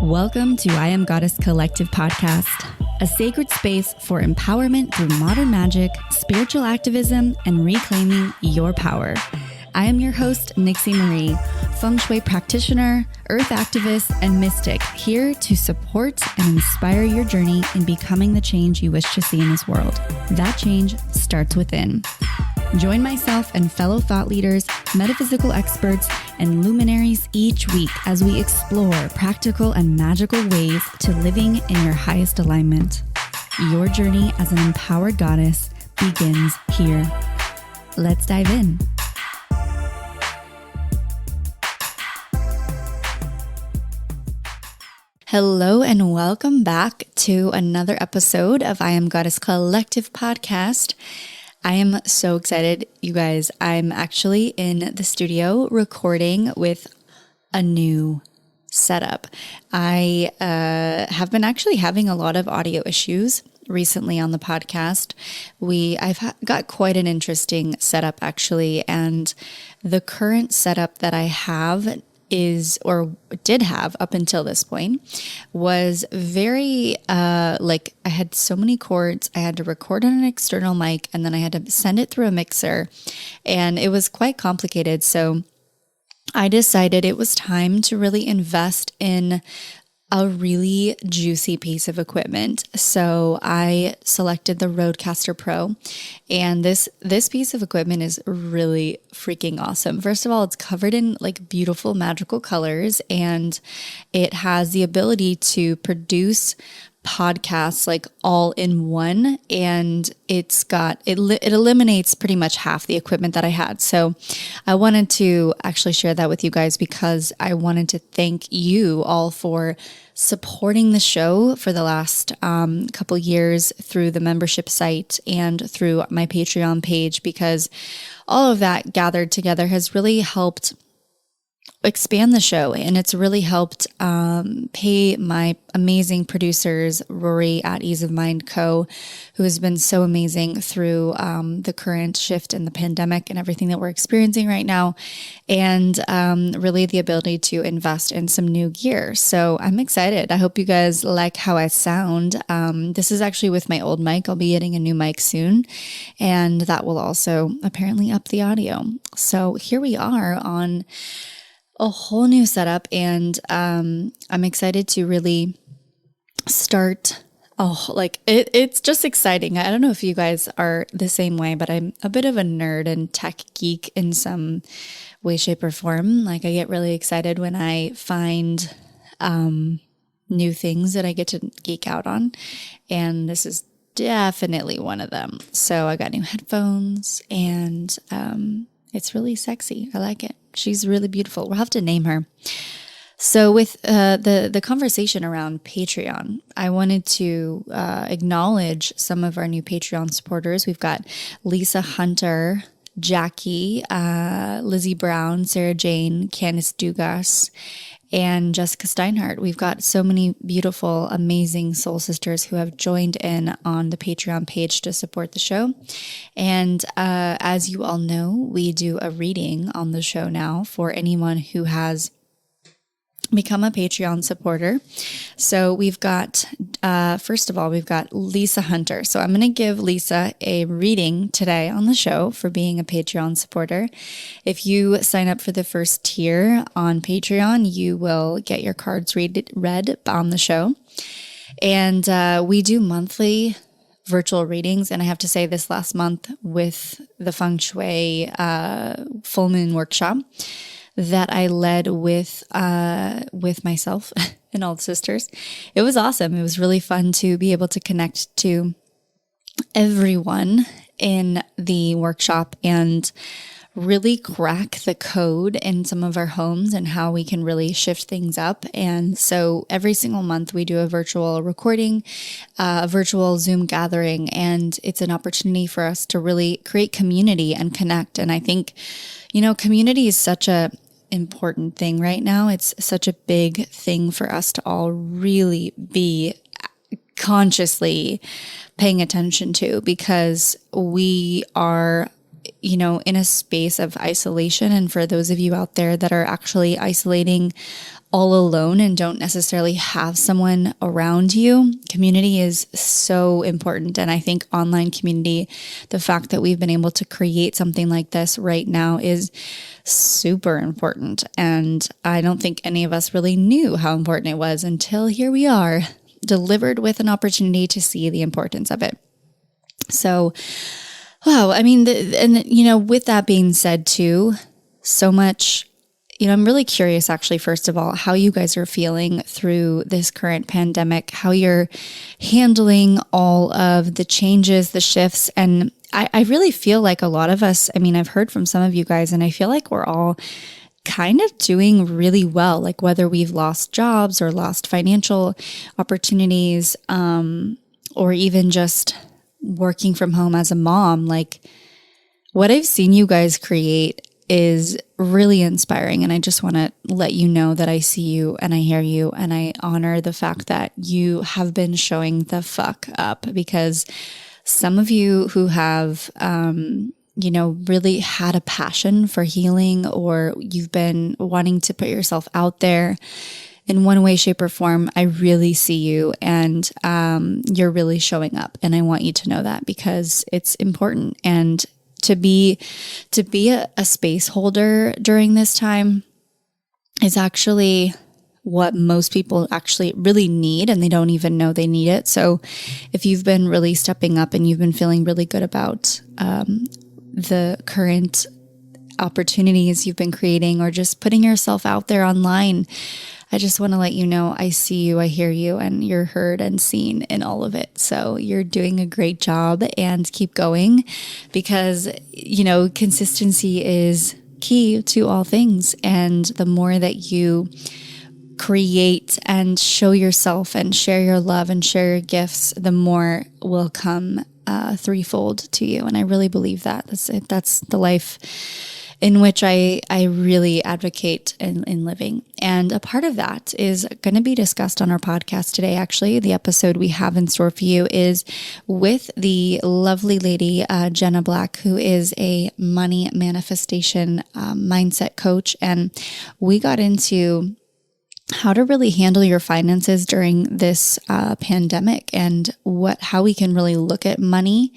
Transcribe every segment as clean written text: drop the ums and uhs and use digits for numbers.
Welcome to I Am Goddess Collective podcast, a sacred space for empowerment through modern magic, spiritual activism, and reclaiming your power. I am your host, Nixie Marie, feng shui practitioner, earth activist, and mystic, here to support and inspire your journey in becoming the change you wish to see in this world. That change starts within. Join myself and fellow thought leaders, metaphysical experts, and luminaries each week as we explore practical and magical ways to living in your highest alignment. Your journey as an empowered goddess begins here. Let's dive in. Hello and welcome back to another episode of I Am Goddess Collective podcast. I am so excited, you guys. I'm actually in the studio recording with a new setup. I have been actually having a lot of audio issues recently on the podcast. I've got quite an interesting setup actually, and the current setup that I have did have up until this point was very I had so many cords. I had to record on an external mic and then I had to send it through a mixer, and it was quite complicated. So I decided it was time to really invest in a really juicy piece of equipment. So I selected the Rodecaster Pro, and this piece of equipment is really freaking awesome. First of all, it's covered in like beautiful magical colors, and it has the ability to produce podcasts like all in one, and it eliminates pretty much half the equipment that I had. So I wanted to actually share that with you guys because I wanted to thank you all for supporting the show for the last couple years through the membership site and through my Patreon page, because all of that gathered together has really helped expand the show, and it's really helped pay my amazing producers, Rory at Ease of Mind Co., who has been so amazing through the current shift in the pandemic and everything that we're experiencing right now, and really the ability to invest in some new gear. So I'm excited. I hope you guys like how I sound. This is actually with my old mic. I'll be getting a new mic soon, and that will also apparently up the audio. So here we are on a whole new setup, and I'm excited to really start. It's just exciting. I don't know if you guys are the same way, but I'm a bit of a nerd and tech geek in some way, shape, or form. Like, I get really excited when I find new things that I get to geek out on, and this is definitely one of them. So I got new headphones, and it's really sexy. I like it. She's really beautiful. We'll have to name her. So with the conversation around Patreon, I wanted to acknowledge some of our new Patreon supporters. We've got Lisa Hunter, Jackie, Lizzie Brown, Sarah Jane, Candice Dugas, and Jessica Steinhardt. We've got so many beautiful, amazing soul sisters who have joined in on the Patreon page to support the show. And as you all know, we do a reading on the show now for anyone who has become a Patreon supporter. So we've got, first of all, we've got Lisa Hunter. So I'm going to give Lisa a reading today on the show for being a Patreon supporter. If you sign up for the first tier on Patreon, you will get your cards read on the show. And we do monthly virtual readings. And I have to say, this last month with the Feng Shui full moon workshop that I led with myself and all the sisters, it was awesome. It was really fun to be able to connect to everyone in the workshop and really crack the code in some of our homes and how we can really shift things up. And so every single month we do a virtual recording, a virtual Zoom gathering, and it's an opportunity for us to really create community and connect. And I think, community is such a important thing right now. It's such a big thing for us to all really be consciously paying attention to, because we are in a space of isolation. And for those of you out there that are actually isolating all alone and don't necessarily have someone around you, community is so important. And I think online community, the fact that we've been able to create something like this right now is super important. And I don't think any of us really knew how important it was until here we are, delivered with an opportunity to see the importance of it. So, wow. I mean, with that being said too, so much, I'm really curious actually, first of all, how you guys are feeling through this current pandemic, how you're handling all of the changes, the shifts. And I really feel like a lot of us, I've heard from some of you guys, and I feel like we're all kind of doing really well, like whether we've lost jobs or lost financial opportunities, or even just working from home as a mom. Like what I've seen you guys create is really inspiring. And I just want to let you know that I see you and I hear you and I honor the fact that you have been showing the fuck up, because some of you who have, really had a passion for healing, or you've been wanting to put yourself out there in one way, shape, or form, I really see you, and you're really showing up. And I want you to know that, because it's important. And to be a space holder during this time is actually what most people actually really need, and they don't even know they need it. So if you've been really stepping up and you've been feeling really good about the current opportunities you've been creating, or just putting yourself out there online, I just want to let you know I see you, I hear you, and you're heard and seen in all of it. So you're doing a great job, and keep going, because, consistency is key to all things. And the more that you create and show yourself and share your love and share your gifts, the more will come threefold to you. And I really believe that. That's the life in which I really advocate in living. And a part of that is going to be discussed on our podcast today. Actually, the episode we have in store for you is with the lovely lady, Jenna Black, who is a money manifestation mindset coach. And we got into how to really handle your finances during this pandemic, and how we can really look at money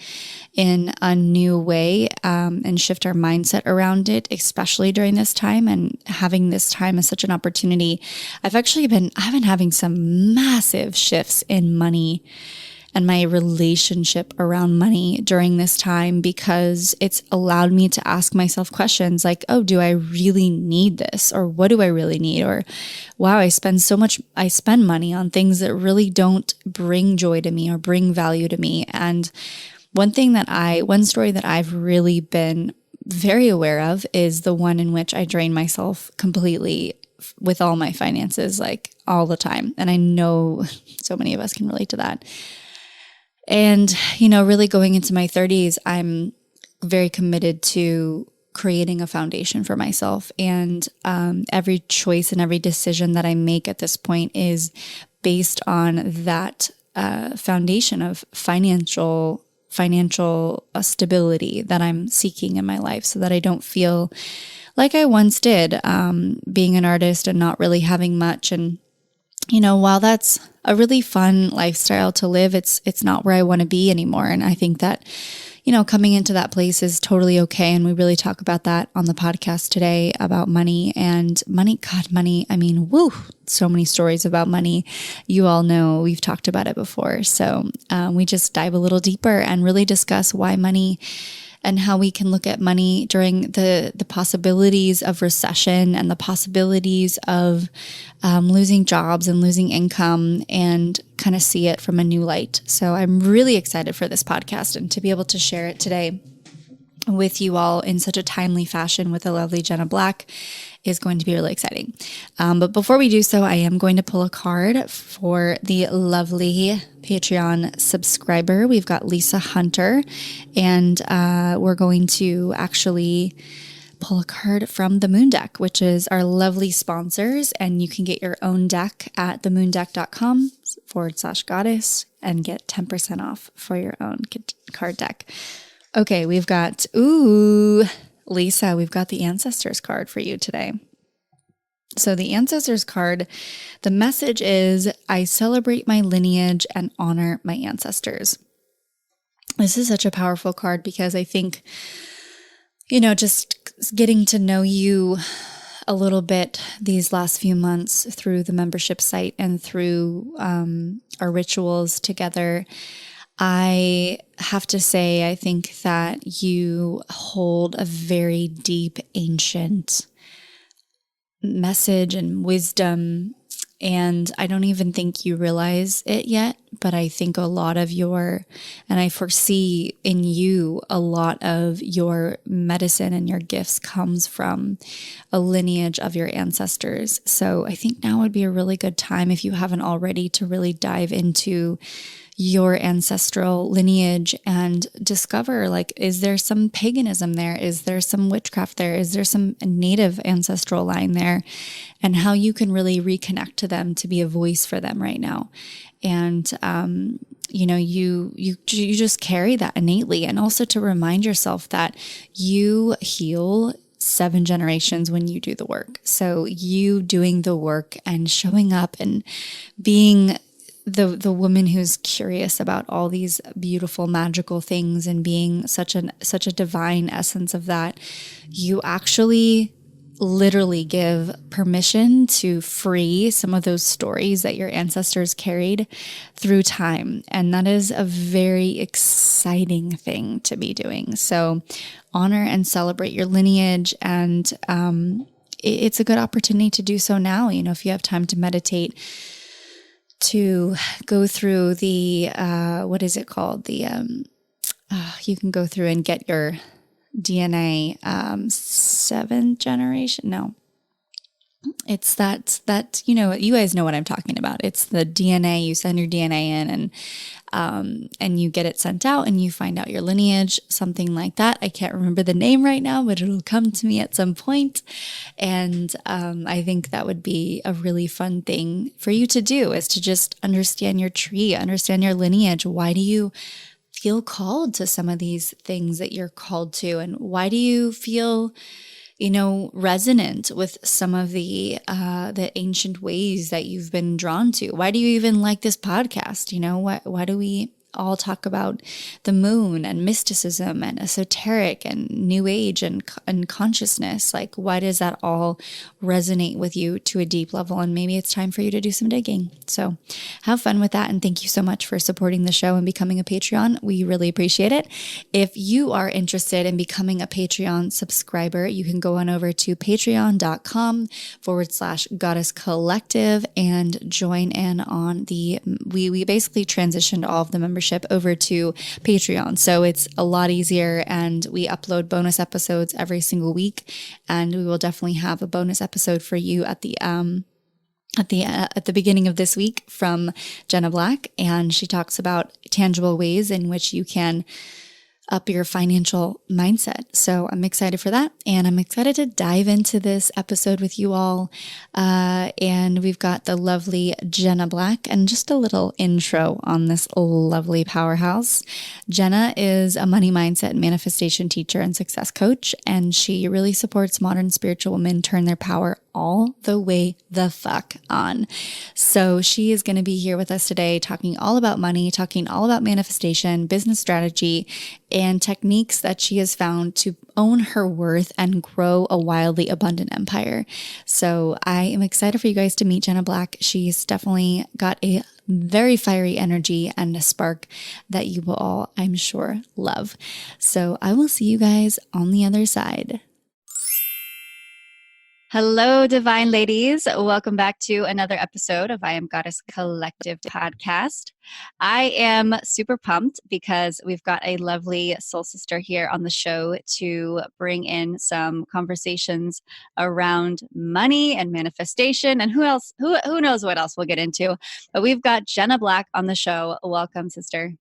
in a new way, and shift our mindset around it, especially during this time. And having this time as such an opportunity, I've been having some massive shifts in money and my relationship around money during this time, because it's allowed me to ask myself questions like, oh, do I really need this? Or what do I really need? Or, wow, I spend money on things that really don't bring joy to me or bring value to me. And one story that I've really been very aware of is the one in which I drain myself completely with all my finances, like all the time. And I know so many of us can relate to that. And, really going into my 30s, I'm very committed to creating a foundation for myself. And every choice and every decision that I make at this point is based on that foundation of financial stability that I'm seeking in my life, so that I don't feel like I once did, being an artist and not really having much. And while that's a really fun lifestyle to live, it's not where I want to be anymore. And I think that, coming into that place is totally okay. And we really talk about that on the podcast today, about money. And money, so many stories about money. You all know we've talked about it before. So we just dive a little deeper and really discuss why money, and how we can look at money during the possibilities of recession, and the possibilities of losing jobs and losing income, and kind of see it from a new light. So I'm really excited for this podcast, and to be able to share it today with you all in such a timely fashion with the lovely Jenna Black is going to be really exciting. But before we do so, I am going to pull a card for the lovely Patreon subscriber. We've got Lisa Hunter, and we're going to actually pull a card from the Moon Deck, which is our lovely sponsors. And you can get your own deck at themoondeck.com/goddess and get 10% off for your own card deck. Okay, we've got, Lisa, we've got the Ancestors card for you today. So the ancestors card, the message is, I celebrate my lineage and honor my ancestors. This is such a powerful card because I think, just getting to know you a little bit these last few months through the membership site and through our rituals together, I have to say, I think that you hold a very deep, ancient message and wisdom. And I don't even think you realize it yet, but I think a lot of and I foresee in you a lot of your medicine and your gifts comes from a lineage of your ancestors. So I think now would be a really good time, if you haven't already, to really dive into your ancestral lineage and discover, like, is there some paganism there? Is there some witchcraft there? Is there some native ancestral line there? And how you can really reconnect to them to be a voice for them right now. And, you just carry that innately. And also to remind yourself that you heal 7 generations when you do the work. So you doing the work and showing up and being the woman who's curious about all these beautiful, magical things and being such a divine essence of that, you actually literally give permission to free some of those stories that your ancestors carried through time. And that is a very exciting thing to be doing. So honor and celebrate your lineage. And it's a good opportunity to do so now. If you have time to meditate, to go through the, what is it called? You can go through and get your DNA, 7th generation. No, it's that, you guys know what I'm talking about. It's the DNA, you send your DNA in and you get it sent out and you find out your lineage, something like that. I can't remember the name right now, but it'll come to me at some point. And I think that would be a really fun thing for you to do, is to just understand your tree, understand your lineage. Why do you feel called to some of these things that you're called to? And why do you feel resonant with some of the ancient ways that you've been drawn to? Why do you even like this podcast? Why do we all talk about the moon and mysticism and esoteric and new age and consciousness? Like, why does that all resonate with you to a deep level? And maybe it's time for you to do some digging. So have fun with that. And thank you so much for supporting the show and becoming a Patreon. We really appreciate it. If you are interested in becoming a Patreon subscriber, you can go on over to patreon.com/Goddess Collective and join in on we basically transitioned all of the membership over to Patreon. So it's a lot easier, and we upload bonus episodes every single week. And we will definitely have a bonus episode for you at the beginning of this week from Jenna Black. And she talks about tangible ways in which you can up your financial mindset. So I'm excited for that. And I'm excited to dive into this episode with you all. And we've got the lovely Jenna Black, and just a little intro on this lovely powerhouse. Jenna is a money mindset and manifestation teacher and success coach. And she really supports modern spiritual women turn their power all the way the fuck on. So she is going to be here with us today, talking all about money, talking all about manifestation, business strategy, and techniques that she has found to own her worth and grow a wildly abundant empire. So I am excited for you guys to meet Jenna Black. She's definitely got a very fiery energy and a spark that you will all, I'm sure, love. So I will see you guys on the other side. Hello, divine ladies. Welcome back to another episode of I Am Goddess Collective podcast. I am super pumped because we've got a lovely soul sister here on the show to bring in some conversations around money and manifestation, and who knows what else we'll get into. But we've got Jenna Black on the show. Welcome, sister.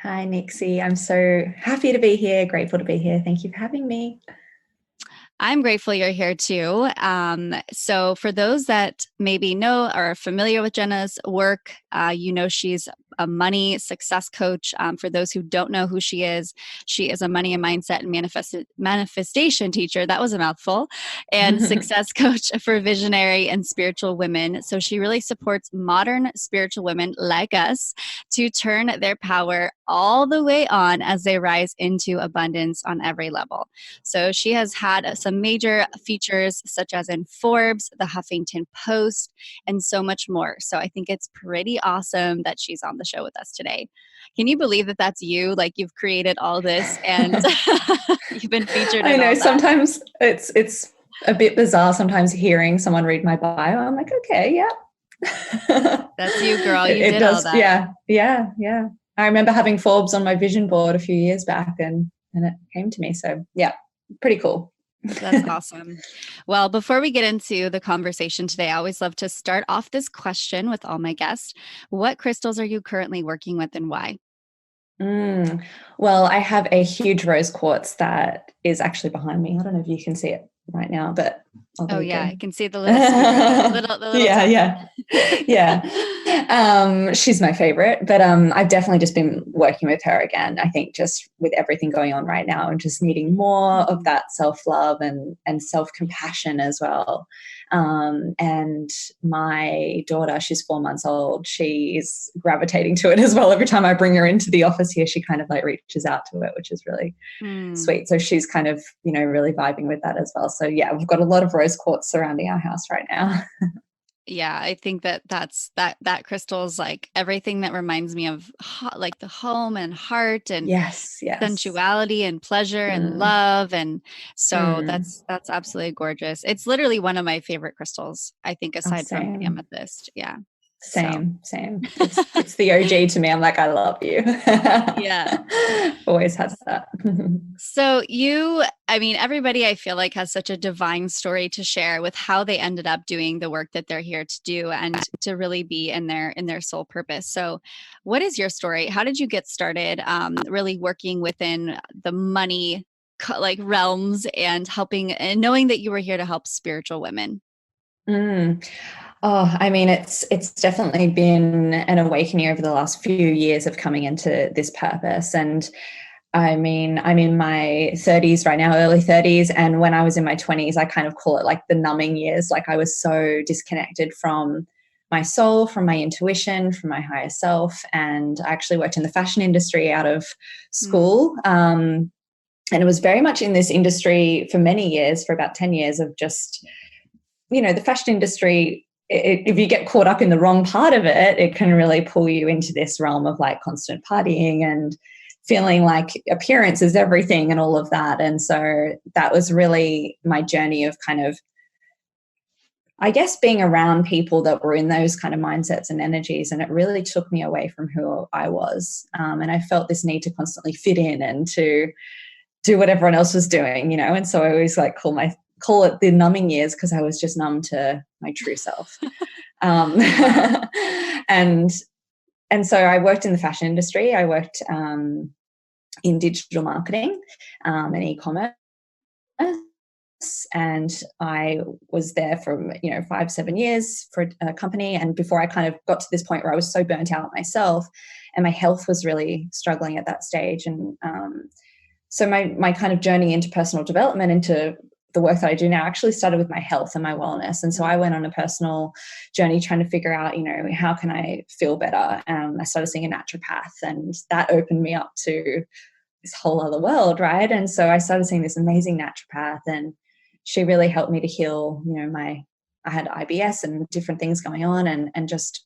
Hi, Nixie. I'm so happy to be here, grateful to be here. Thank you for having me. I'm grateful you're here too. So, for those that maybe know or are familiar with Jenna's work, she's a money success coach. For those who don't know who she is a money and mindset and manifestation teacher. That was a mouthful. And success coach for visionary and spiritual women. So, she really supports modern spiritual women like us to turn their power all the way on as they rise into abundance on every level. So she has had some major features such as in Forbes, the Huffington Post, and so much more. So I think it's pretty awesome that she's on the show with us today. Can you believe that that's you? Like you've created all this and you've been featured in I know all that. sometimes it's a bit bizarre sometimes hearing someone read my bio. I'm like, okay, yeah. That's you, girl. You did does, all that. Yeah. I remember having Forbes on my vision board a few years back and it came to me. So yeah, pretty cool. That's awesome. Well, before we get into the conversation today, I always love to start off this question with all my guests. What crystals are you currently working with and why? Well, I have a huge rose quartz that is actually behind me. I don't know if you can see it right now, but oh yeah, I can see the little the little yeah. She's my favorite, but I've definitely just been working with her again. I think just with everything going on right now and just needing more of that self-love and self-compassion as well. And my daughter, she's 4 months old. She's gravitating to it as well. Every time I bring her into the office here, she kind of like reaches out to it, which is really sweet. So she's kind of, really vibing with that as well. So yeah, we've got a lot of rose quartz surrounding our house right now. Yeah, I think that crystal is like everything that reminds me of like the home and heart and yes. sensuality and pleasure and love. And so that's absolutely gorgeous. It's literally one of my favorite crystals, I think, aside from amethyst. Yeah. Same. It's the OG to me. I'm like, I love you. Yeah. Always has that. So everybody I feel like has such a divine story to share with how they ended up doing the work that they're here to do and to really be in their soul purpose. So what is your story? How did you get started really working within the money realms and helping and knowing that you were here to help spiritual women? Oh, it's definitely been an awakening over the last few years of coming into this purpose. And I'm in my 30s right now, early 30s. And when I was in my 20s, I kind of call it like the numbing years. Like I was so disconnected from my soul, from my intuition, from my higher self. And I actually worked in the fashion industry out of school. And it was very much in this industry for many years, for about 10 years of just, the fashion industry, if you get caught up in the wrong part of it, it can really pull you into this realm of like constant partying and feeling like appearance is everything and all of that. And so that was really my journey of kind of, I guess, being around people that were in those kind of mindsets and energies. And it really took me away from who I was. And I felt this need to constantly fit in and to do what everyone else was doing, And so I always like call it the numbing years because I was just numb to my true self. And so I worked in the fashion industry. I worked in digital marketing and e-commerce. And I was there for 5-7 years for a company. And before I kind of got to this point where I was so burnt out myself and my health was really struggling at that stage. And so my kind of journey into personal development, into the work that I do now, actually started with my health and my wellness. And so I went on a personal journey trying to figure out, how can I feel better? I started seeing a naturopath, and that opened me up to this whole other world, right? And so I started seeing this amazing naturopath, and she really helped me to heal, I had IBS and different things going on, and just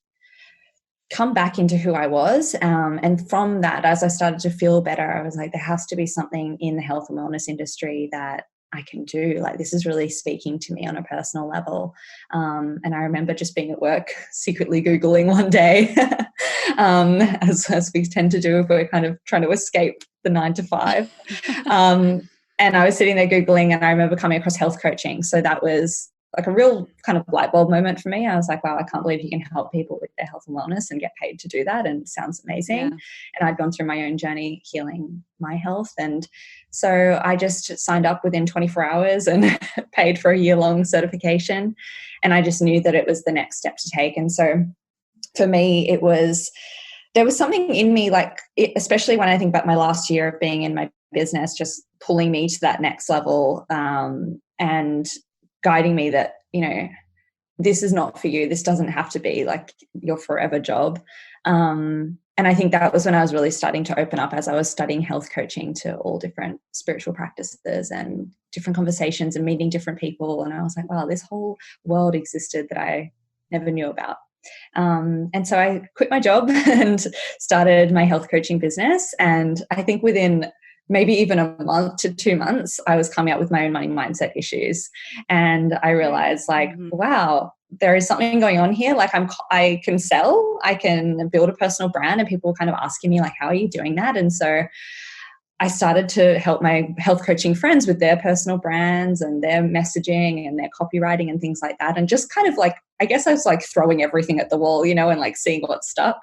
come back into who I was. And from that, as I started to feel better, I was like, there has to be something in the health and wellness industry that I can do. Like, this is really speaking to me on a personal level. And I remember just being at work, secretly Googling one day, as we tend to do if we're kind of trying to escape the 9 to 5. And I was sitting there Googling, and I remember coming across health coaching. So that was like a real kind of light bulb moment for me. I was like, wow, I can't believe you can help people with their health and wellness and get paid to do that. And it sounds amazing. And I'd gone through my own journey healing my health. And so I just signed up within 24 hours and paid for a year-long certification. And I just knew that it was the next step to take. And so for me, there was something in me, like, especially when I think about my last year of being in my business, just pulling me to that next level, and guiding me that, this is not for you. This doesn't have to be like your forever job. And I think that was when I was really starting to open up, as I was studying health coaching, to all different spiritual practices and different conversations and meeting different people. And I was like, wow, this whole world existed that I never knew about. And so I quit my job and started my health coaching business. And I think within maybe even a month to 2 months, I was coming up with my own money mindset issues. And I realized, like, wow, there is something going on here. Like, I can sell, I can build a personal brand, and people were kind of asking me, like, how are you doing that? And so I started to help my health coaching friends with their personal brands and their messaging and their copywriting and things like that. And just kind of like, I guess I was like throwing everything at the wall, and like seeing what stuck.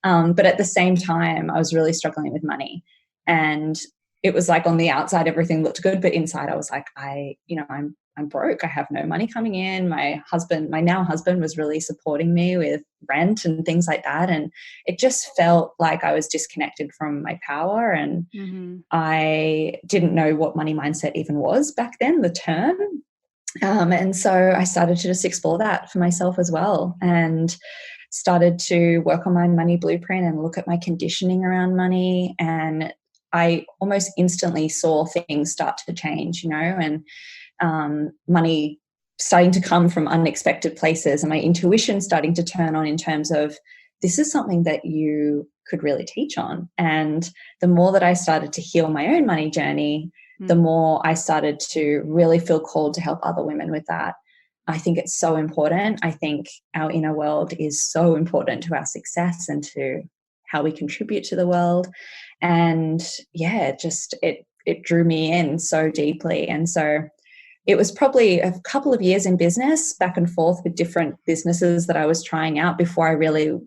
But at the same time, I was really struggling with money. And it was like, on the outside, everything looked good, but inside I was like, I'm broke. I have no money coming in. My now husband was really supporting me with rent and things like that. And it just felt like I was disconnected from my power. And I didn't know what money mindset even was back then, the term. And so I started to just explore that for myself as well, and started to work on my money blueprint and look at my conditioning around money. And I almost instantly saw things start to change, and money starting to come from unexpected places, and my intuition starting to turn on in terms of, this is something that you could really teach on. And the more that I started to heal my own money journey, the more I started to really feel called to help other women with that. I think it's so important. I think our inner world is so important to our success and to how we contribute to the world. And yeah, it drew me in so deeply. And so it was probably a couple of years in business, back and forth with different businesses that I was trying out, before I really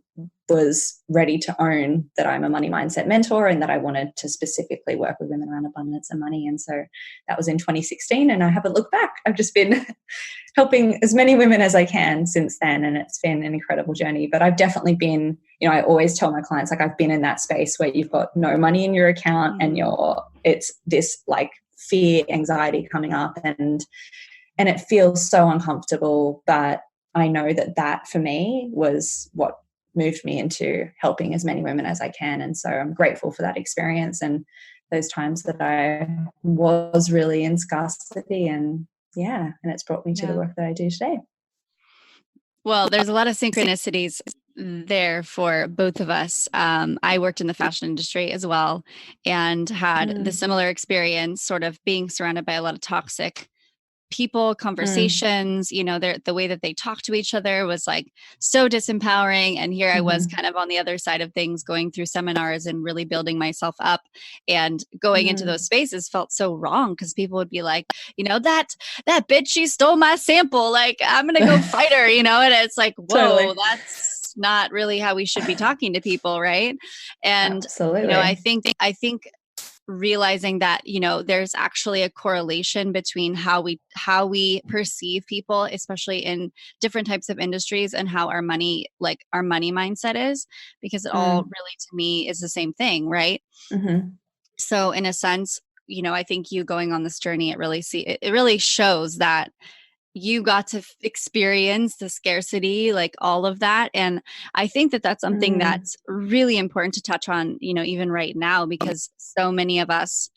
was ready to own that I'm a money mindset mentor and that I wanted to specifically work with women around abundance and money. And so that was in 2016, and I haven't looked back. I've just been helping as many women as I can since then, and it's been an incredible journey. But I've definitely been, I always tell my clients, like, I've been in that space where you've got no money in your account and it's this like fear, anxiety coming up, and it feels so uncomfortable. But I know that for me was what moved me into helping as many women as I can. And so I'm grateful for that experience and those times that I was really in scarcity, and it's brought me to the work that I do today. Well, there's a lot of synchronicities there for both of us. I worked in the fashion industry as well, and had the similar experience, sort of being surrounded by a lot of toxic people, conversations, the way that they talk to each other was like so disempowering. And here I was kind of on the other side of things, going through seminars and really building myself up, and going into those spaces felt so wrong, because people would be like, that bitch, she stole my sample. Like, I'm going to go fight her, and it's like, whoa, totally. That's not really how we should be talking to people. Right. And, absolutely. I think realizing that, there's actually a correlation between how we perceive people, especially in different types of industries, and how our money mindset is, because it all really, to me, is the same thing. Right. So in a sense, I think you going on this journey, it really shows that you got to experience the scarcity, like all of that. And I think that that's something that's really important to touch on, even right now, because so many of us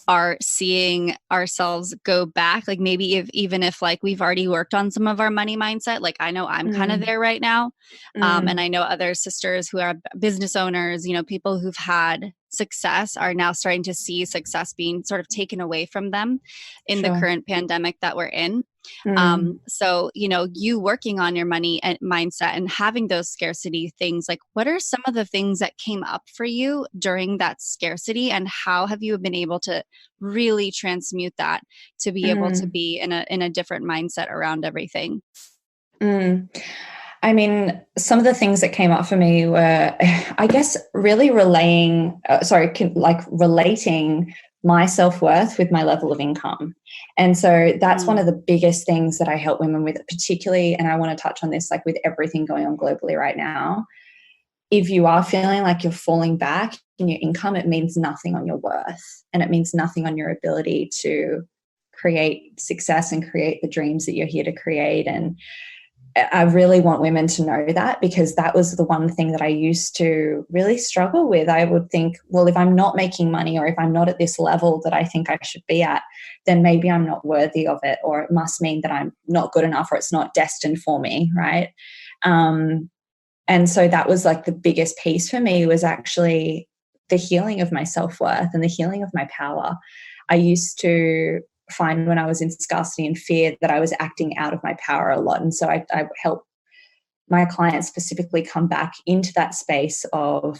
are seeing ourselves go back, like maybe even if like we've already worked on some of our money mindset, like I know I'm kind of there right now. And I know other sisters who are business owners, people who've had success are now starting to see success being sort of taken away from them in the current pandemic that we're in. Mm. So, you working on your money and mindset and having those scarcity things, like what are some of the things that came up for you during that scarcity, and how have you been able to really transmute that to be able to Mm. be in a different mindset around everything? Mm. I mean, some of the things that came up for me were, I guess, really relating my self-worth with my level of income. And so that's one of the biggest things that I help women with, particularly, and I want to touch on this, like with everything going on globally right now. If you are feeling like you're falling back in your income, it means nothing on your worth, and it means nothing on your ability to create success and create the dreams that you're here to create. And I really want women to know that, because that was the one thing that I used to really struggle with. I would think, well, if I'm not making money, or if I'm not at this level that I think I should be at, then maybe I'm not worthy of it, or it must mean that I'm not good enough, or it's not destined for me, right? And so that was like the biggest piece for me, was actually the healing of my self-worth and the healing of my power. I used to find when I was in scarcity and fear that I was acting out of my power a lot. And so I help my clients specifically come back into that space of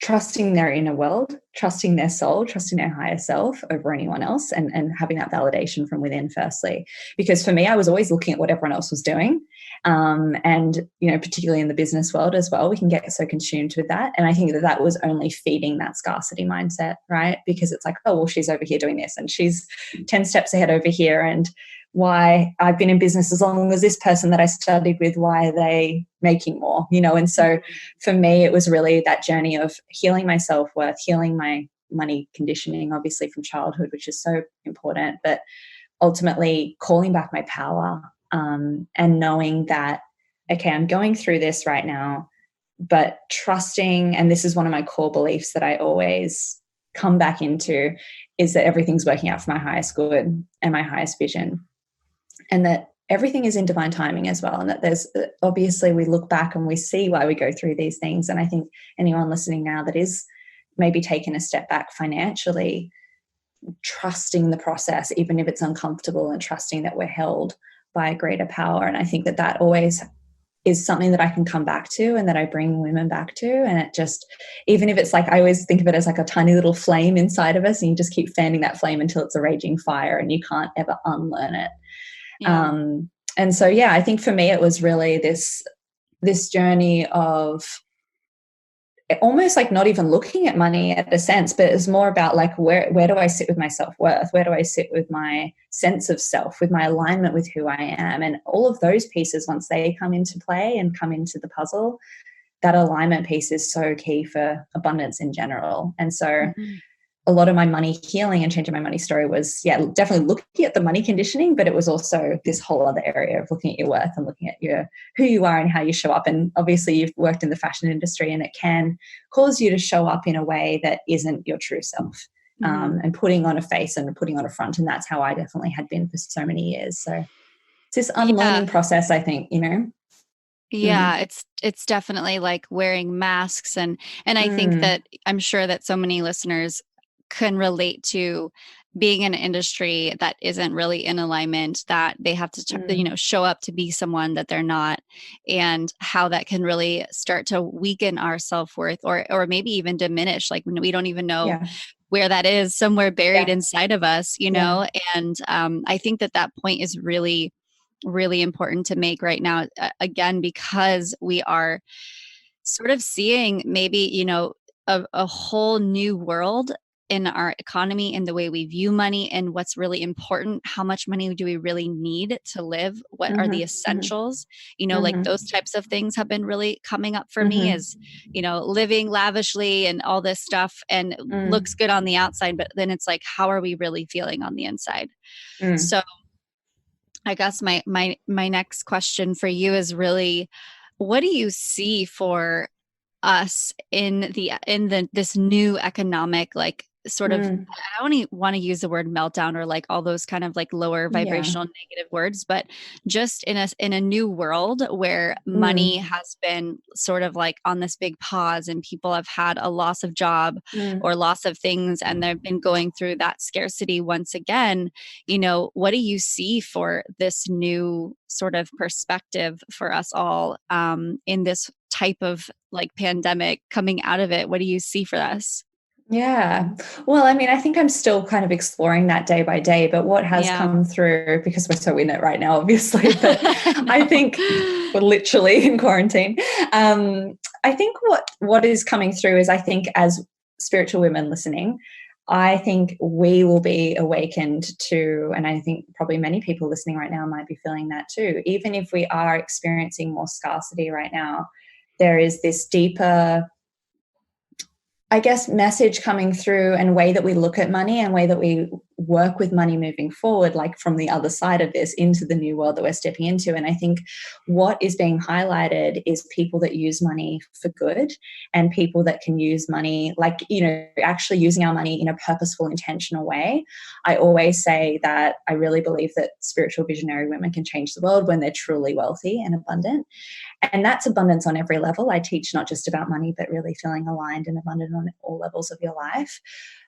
trusting their inner world, trusting their soul, trusting their higher self over anyone else, and having that validation from within firstly. Because for me, I was always looking at what everyone else was doing. And, particularly in the business world as well, we can get so consumed with that. And I think that was only feeding that scarcity mindset, right? Because it's like, oh, well, she's over here doing this, and she's 10 steps ahead over here. And why I've been in business as long as this person that I studied with, why are they making more, And so for me, it was really that journey of healing my self-worth, healing my money conditioning, obviously from childhood, which is so important, but ultimately calling back my power, and knowing that, okay, I'm going through this right now, but trusting, and this is one of my core beliefs that I always come back into, is that everything's working out for my highest good and my highest vision. And that everything is in divine timing as well. And that there's, obviously, we look back and we see why we go through these things. And I think anyone listening now that is maybe taking a step back financially, trusting the process, even if it's uncomfortable, and trusting that we're held by a greater power. And I think that always is something that I can come back to, and that I bring women back to. And it just, even if it's like, I always think of it as like a tiny little flame inside of us, and you just keep fanning that flame until it's a raging fire and you can't ever unlearn it. Yeah. And so, I think for me, it was really this journey of almost like not even looking at money at a sense, but it's more about like, where do I sit with my self-worth? Where do I sit with my sense of self, with my alignment with who I am? And all of those pieces, once they come into play and come into the puzzle, that alignment piece is so key for abundance in general. And so a lot of my money healing and changing my money story was, definitely looking at the money conditioning, but it was also this whole other area of looking at your worth and looking at who you are and how you show up. And obviously you've worked in the fashion industry, and it can cause you to show up in a way that isn't your true self, and putting on a face and putting on a front. And that's how I definitely had been for so many years. So it's this unlearning process, I think, Yeah, it's definitely like wearing masks, and I think that I'm sure that so many listeners can relate to being in an industry that isn't really in alignment, that they have to show up to be someone that they're not, and how that can really start to weaken our self-worth, or maybe even diminish, like when we don't even know where that is, somewhere buried inside of us, and I think that point is really, really important to make right now, again, because we are sort of seeing maybe, a whole new world in our economy, in the way we view money, and what's really important. How much money do we really need to live? What are the essentials? Like those types of things have been really coming up for me, as, living lavishly and all this stuff, and looks good on the outside, but then it's like, how are we really feeling on the inside? So I guess my next question for you is really, what do you see for us in this new economic, like, sort of, Mm, I don't even want to use the word meltdown or like all those kind of like lower yeah. vibrational negative words, but just in a new world where money Mm, has been sort of like on this big pause and people have had a loss of job mm. or loss of things and they've been going through that scarcity once again, what do you see for this new sort of perspective for us all in this type of like pandemic coming out of it? What do you see for us? Yeah. Well, I mean, I think I'm still kind of exploring that day by day, but what has Yeah. come through, because we're so in it right now, obviously, but I No. think we're literally in quarantine. I think what is coming through is, I think, as spiritual women listening, I think we will be awakened to, and I think probably many people listening right now might be feeling that too. Even if we are experiencing more scarcity right now, there is this deeper, I guess, message coming through, and way that we look at money and way that we work with money moving forward, like from the other side of this into the new world that we're stepping into. And I think what is being highlighted is people that use money for good, and people that can use money, like, actually using our money in a purposeful, intentional way. I always say that I really believe that spiritual visionary women can change the world when they're truly wealthy and abundant. And that's abundance on every level. I teach not just about money, but really feeling aligned and abundant on all levels of your life.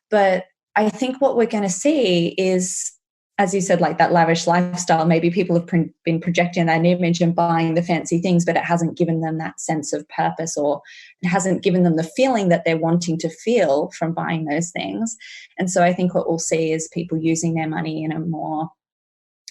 But I think what we're going to see is, as you said, like that lavish lifestyle. Maybe people have been projecting that image and buying the fancy things, but it hasn't given them that sense of purpose, or it hasn't given them the feeling that they're wanting to feel from buying those things. And so I think what we'll see is people using their money in a more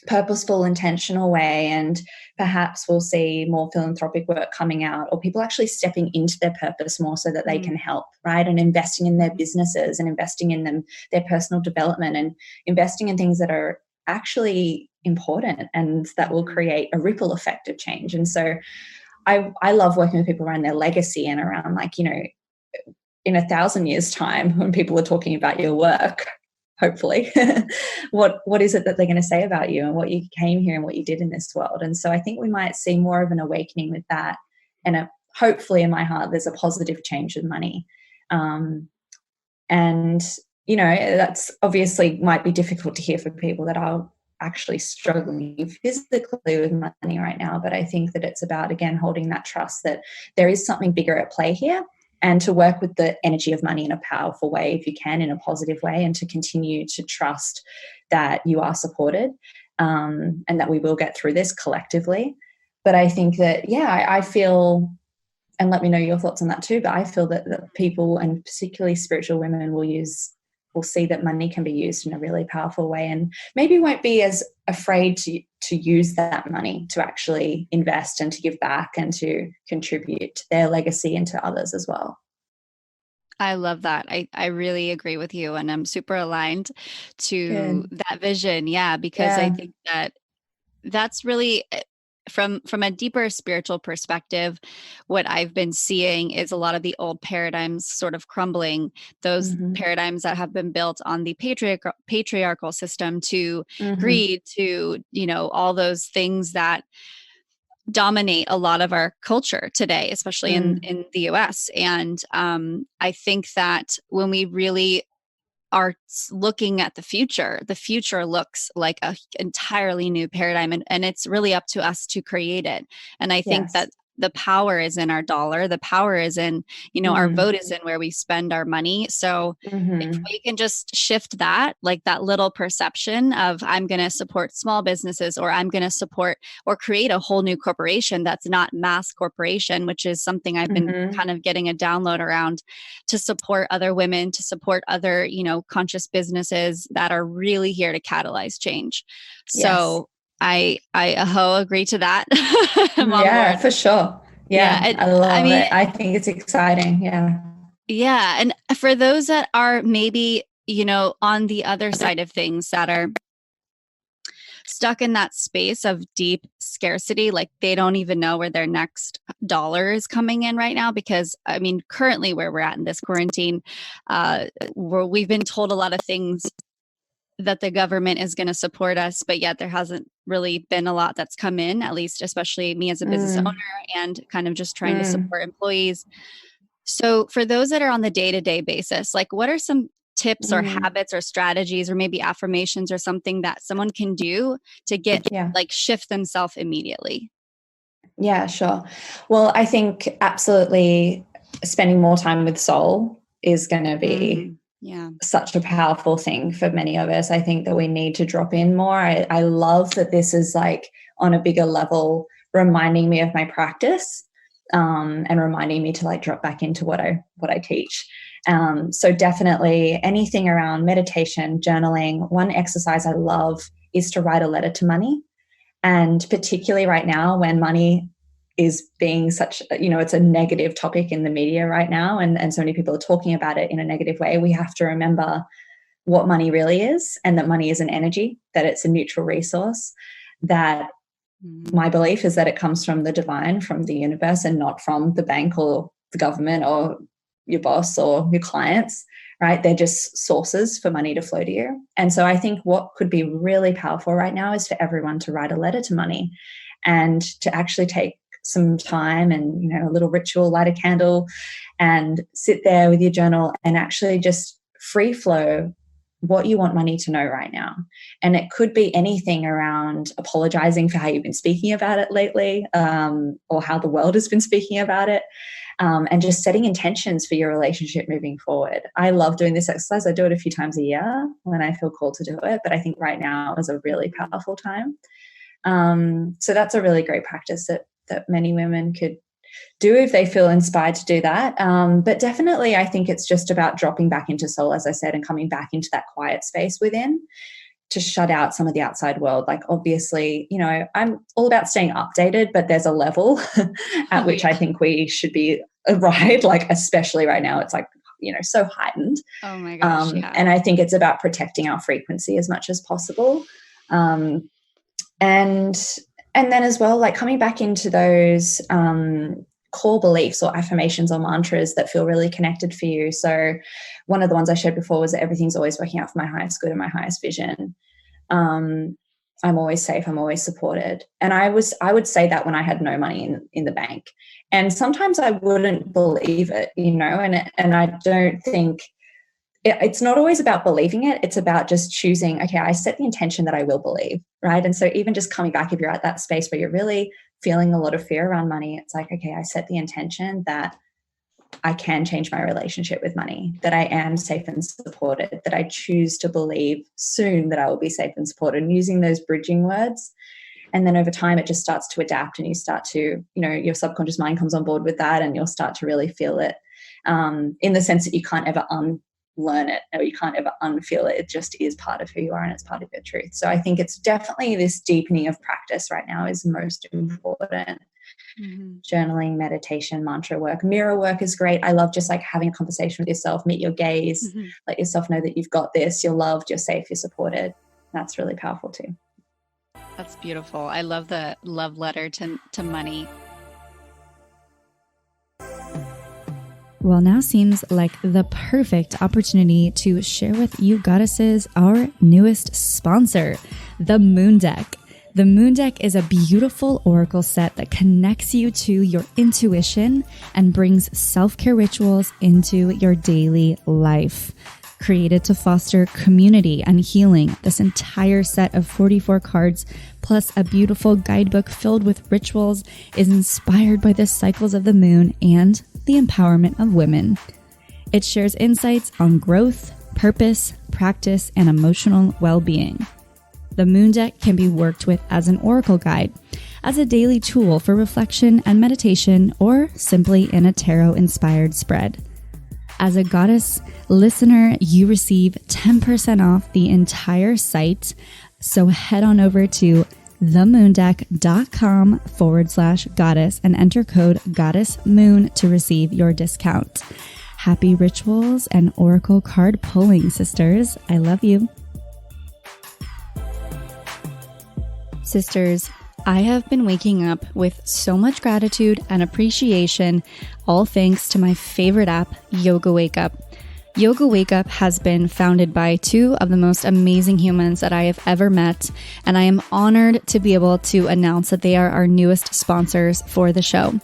purposeful, intentional way. And perhaps we'll see more philanthropic work coming out, or people actually stepping into their purpose more so that they can help, right? And investing in their businesses and investing in their personal development, and investing in things that are actually important and that will create a ripple effect of change. And so I love working with people around their legacy, and around, like, in 1,000 years' time, when people are talking about your work, hopefully, what is it that they're going to say about you and what you came here and what you did in this world. And so I think we might see more of an awakening with that. And hopefully, in my heart, there's a positive change with money. And that's obviously might be difficult to hear for people that are actually struggling physically with money right now. But I think that it's about, again, holding that trust that there is something bigger at play here, and to work with the energy of money in a powerful way, if you can, in a positive way, and to continue to trust that you are supported, and that we will get through this collectively. But I think that, I feel, and let me know your thoughts on that too, but I feel that people, and particularly spiritual women, will see that money can be used in a really powerful way, and maybe won't be as afraid to use that money to actually invest and to give back and to contribute to their legacy and to others as well. I love that. I really agree with you, and I'm super aligned to Good. that vision. Yeah, because I Yeah. think that that's really from a deeper spiritual perspective, what I've been seeing is a lot of the old paradigms sort of crumbling, those Mm-hmm. paradigms that have been built on the patriarchal system, to Mm-hmm. greed, to all those things that dominate a lot of our culture today, especially Mm. in the US. And I think that when we really are looking at the future looks like a entirely new paradigm, and it's really up to us to create it. And I think Yes. that the power is in our dollar. The power is in, our Mm. vote is in where we spend our money. So if Mm-hmm. we can just shift that, like that little perception of, I'm going to support small businesses, or I'm going to support or create a whole new corporation that's not mass corporation, which is something I've been Mm-hmm. kind of getting a download around, to support other women, to support other, conscious businesses that are really here to catalyze change. Yes. So I agree to that. I'm on Yeah, board. for sure. Yeah. Yeah, And I I love mean, it. I think it's exciting. Yeah. yeah. And for those that are maybe, on the other side of things, that are stuck in that space of deep scarcity, like they don't even know where their next dollar is coming in right now. Because I mean, currently where we're at in this quarantine, we've been told a lot of things, that the government is going to support us, but yet there hasn't really been a lot that's come in, at least, especially me as a business owner, Mm. and kind of just trying to Mm. support employees. So for those that are on the day-to-day basis, like what are some tips or habits or strategies or maybe affirmations or something that someone can do to get like shift themselves immediately? Yeah, sure. Well, I think absolutely spending more time with soul is going to be such a powerful thing for many of us. I think that we need to drop in more. I love that this is like on a bigger level, reminding me of my practice, and reminding me to like drop back into what I teach. So definitely anything around meditation, journaling. One exercise I love is to write a letter to money. And particularly right now when money is being such, it's a negative topic in the media right now, and so many people are talking about it in a negative way, we have to remember what money really is, and that money is an energy, that it's a neutral resource, that my belief is that it comes from the divine, from the universe, and not from the bank or the government or your boss or your clients, right? They're just sources for money to flow to you. And so I think what could be really powerful right now is for everyone to write a letter to money and to actually take some time and, a little ritual, light a candle and sit there with your journal and actually just free flow what you want money to know right now. And it could be anything around apologizing for how you've been speaking about it lately, or how the world has been speaking about it. And just setting intentions for your relationship moving forward. I love doing this exercise. I do it a few times a year when I feel called to do it, but I think right now is a really powerful time. So that's a really great practice that many women could do if they feel inspired to do that. But definitely I think it's just about dropping back into soul, as I said, and coming back into that quiet space within to shut out some of the outside world. Like obviously, I'm all about staying updated, but there's a level at which I think we should be, right? Like especially right now, it's like, so heightened. Oh my gosh. And I think it's about protecting our frequency as much as possible. And then as well, like coming back into those core beliefs or affirmations or mantras that feel really connected for you. So one of the ones I shared before was that everything's always working out for my highest good and my highest vision. I'm always safe. I'm always supported. And I would say that when I had no money in the bank. And sometimes I wouldn't believe it, and I don't think it's not always about believing it. It's about just choosing, okay, I set the intention that I will believe, right? And so even just coming back, if you're at that space where you're really feeling a lot of fear around money, it's like, okay, I set the intention that I can change my relationship with money, that I am safe and supported, that I choose to believe soon that I will be safe and supported, and using those bridging words. And then over time, it just starts to adapt and you start to, your subconscious mind comes on board with that and you'll start to really feel it, in the sense that you can't ever unlearn it or you can't ever unfeel it. It just is part of who you are and it's part of your truth. So I think it's definitely this deepening of practice right now is most important. Journaling, meditation, mantra work, mirror work is great. I love just like having a conversation with yourself, meet your gaze, let yourself know that you've got this, you're loved, you're safe, you're supported. That's really powerful too. That's beautiful. I love the love letter to money. Well, now seems like the perfect opportunity to share with you goddesses our newest sponsor, the Moon Deck. The Moon Deck is a beautiful oracle set that connects you to your intuition and brings self-care rituals into your daily life. Created to foster community and healing, this entire set of 44 cards plus a beautiful guidebook filled with rituals is inspired by the cycles of the moon and the empowerment of women. It shares insights on growth, purpose, practice, and emotional well-being. The Moon Deck can be worked with as an oracle guide, as a daily tool for reflection and meditation, or simply in a tarot-inspired spread. As a Goddess listener, you receive 10% off the entire site. So head on over to themoondeck.com/goddess and enter code goddessmoon to receive your discount. Happy rituals and oracle card pulling, sisters. I love you. Sisters, I have been waking up with so much gratitude and appreciation, all thanks to my favorite app, Yoga Wake Up. Yoga Wake Up has been founded by two of the most amazing humans that I have ever met, and I am honored to be able to announce that they are our newest sponsors for the show.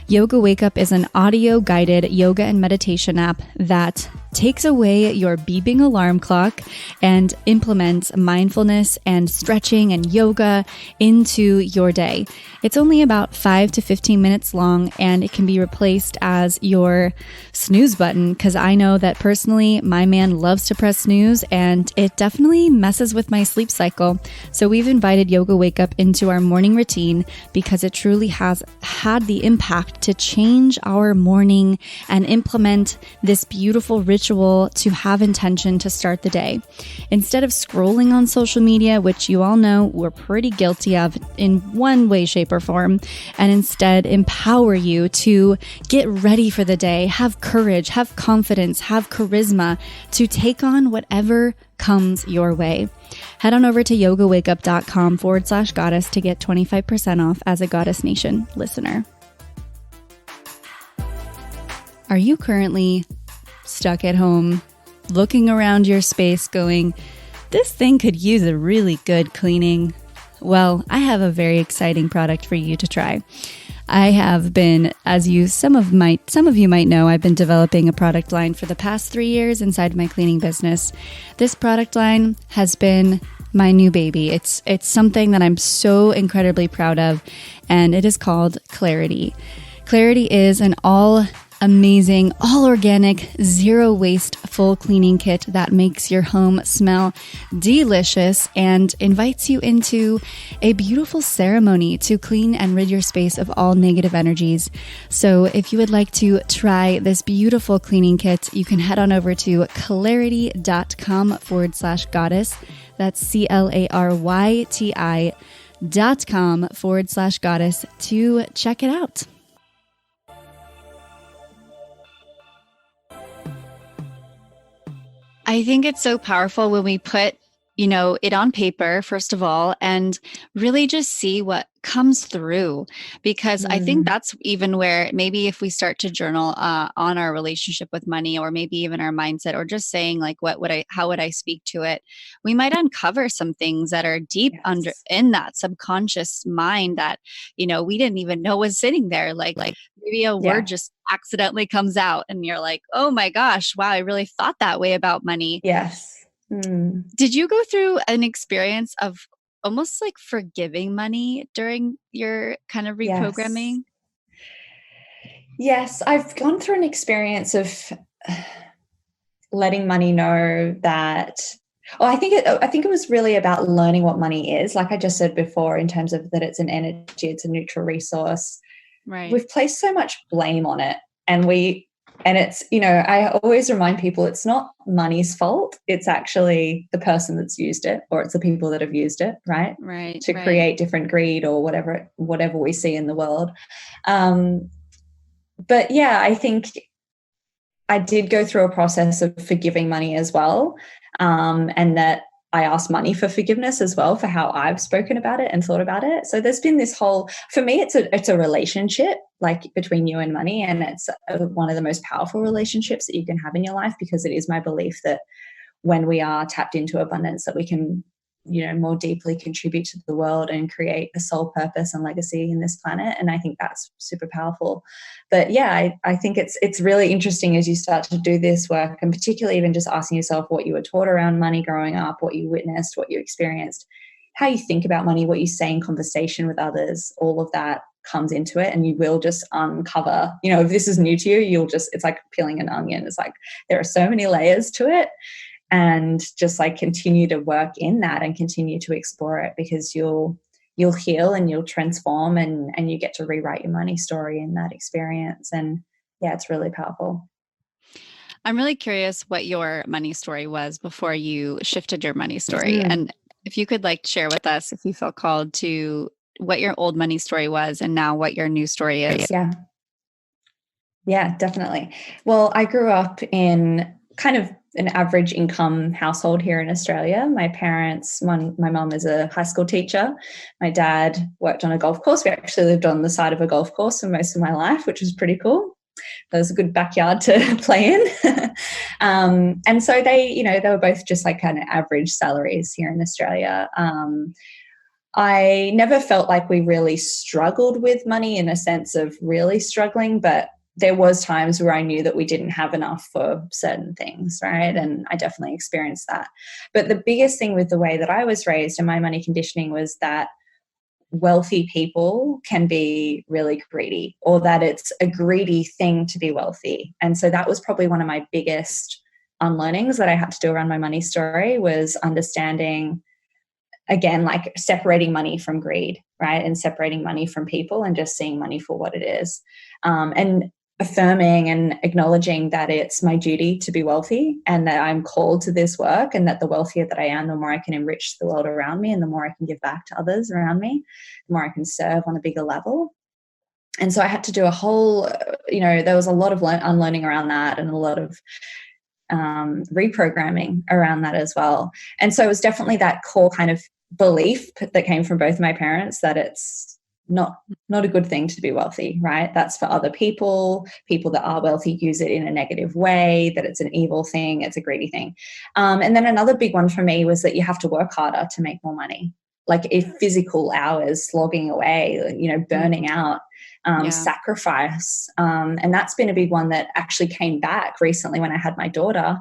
Yoga Wake Up is an audio-guided yoga and meditation app that takes away your beeping alarm clock and implements mindfulness and stretching and yoga into your day. It's only about 5 to 15 minutes long, and it can be replaced as your snooze button, because I know that personally my man loves to press snooze and it definitely messes with my sleep cycle. So we've invited Yoga Wake Up into our morning routine because it truly has had the impact to change our morning and implement this beautiful ritual to have intention to start the day. Instead of scrolling on social media, which you all know we're pretty guilty of in one way, shape, or form, and instead empower you to get ready for the day, have courage, have confidence, have charisma to take on whatever comes your way. Head on over to yogawakeup.com/goddess to get 25% off as a Goddess Nation listener. Are you currently stuck at home, looking around your space going, this thing could use a really good cleaning? Well, I have a very exciting product for you to try. I have been, as some of you might know, I've been developing a product line for the past 3 years inside my cleaning business. This product line has been my new baby. It's something that I'm so incredibly proud of, and it is called Clarity. Clarity is an all-amazing, all-organic, zero-waste full cleaning kit that makes your home smell delicious and invites you into a beautiful ceremony to clean and rid your space of all negative energies. So if you would like to try this beautiful cleaning kit, you can head on over to clarity.com/goddess. That's claryti.com/goddess to check it out. I think it's so powerful when we put, it on paper, first of all, and really just see what comes through, because I think that's even where maybe if we start to journal on our relationship with money, or maybe even our mindset, or just saying like, how would I speak to it? We might uncover some things that are deep under in that subconscious mind that, we didn't even know was sitting there. Like maybe a word just accidentally comes out and you're like, oh my gosh, wow, I really thought that way about money. Yes. Did you go through an experience of almost like forgiving money during your kind of reprogramming? Yes, I've gone through an experience of letting money know that, I think it was really about learning what money is. Like I just said before, in terms of that it's an energy, it's a neutral resource. Right. We've placed so much blame on it, and it's, I always remind people it's not money's fault. It's actually the person that's used it, or it's the people that have used it, right? Right. To create different greed or whatever we see in the world. But yeah, I think I did go through a process of forgiving money as well. And that I asked money for forgiveness as well for how I've spoken about it and thought about it. So there's been this whole, for me, it's a relationship like between you and money. And it's one of the most powerful relationships that you can have in your life, because it is my belief that when we are tapped into abundance, that we can, more deeply contribute to the world and create a soul purpose and legacy in this planet. And I think that's super powerful. But yeah, I think it's really interesting as you start to do this work, and particularly even just asking yourself what you were taught around money growing up, what you witnessed, what you experienced, how you think about money, what you say in conversation with others, all of that comes into it, and you will just uncover, if this is new to you, it's like peeling an onion. It's like there are so many layers to it. And just like continue to work in that and continue to explore it, because you'll heal and you'll transform, and you get to rewrite your money story in that experience. And yeah, it's really powerful. I'm really curious what your money story was before you shifted your money story. And if you could share with us, if you feel called, to what your old money story was and now what your new story is. Yeah, definitely. Well, I grew up in kind of an average income household here in Australia. My parents, my mum is a high school teacher. My dad worked on a golf course. We actually lived on the side of a golf course for most of my life, which was pretty cool. It was a good backyard to play in. And so they were both just like kind of average salaries here in Australia. I never felt like we really struggled with money in a sense of really struggling, but there was times where I knew that we didn't have enough for certain things, right? And I definitely experienced that. But the biggest thing with the way that I was raised and my money conditioning was that wealthy people can be really greedy, or that it's a greedy thing to be wealthy. And so that was probably one of my biggest unlearnings that I had to do around my money story, was understanding, again, like separating money from greed, right? And separating money from people and just seeing money for what it is. And affirming and acknowledging that it's my duty to be wealthy and that I'm called to this work, and that the wealthier that I am, the more I can enrich the world around me, and the more I can give back to others around me, the more I can serve on a bigger level. And so I had to do a whole, there was a lot of unlearning around that, and a lot of reprogramming around that as well. And so it was definitely that core kind of belief that came from both my parents, that it's not a good thing to be wealthy, right? That's for other people. People that are wealthy use it in a negative way, that it's an evil thing, it's a greedy thing. And then another big one for me was that you have to work harder to make more money. Like if physical hours, slogging away, burning out, sacrifice. And that's been a big one that actually came back recently when I had my daughter,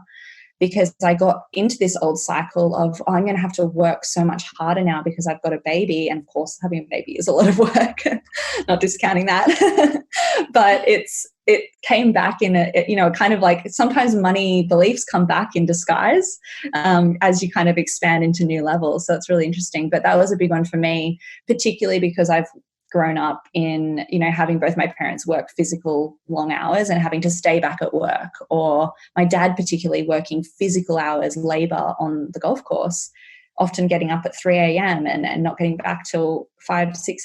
because I got into this old cycle of, I'm going to have to work so much harder now because I've got a baby. And of course, having a baby is a lot of work, not discounting that. But it came back in a kind of like, sometimes money beliefs come back in disguise as you kind of expand into new levels. So it's really interesting. But that was a big one for me, particularly because I've grown up in, having both my parents work physical long hours and having to stay back at work, or my dad particularly working physical hours, labor on the golf course, often getting up at 3 a.m. and not getting back till 5 to 6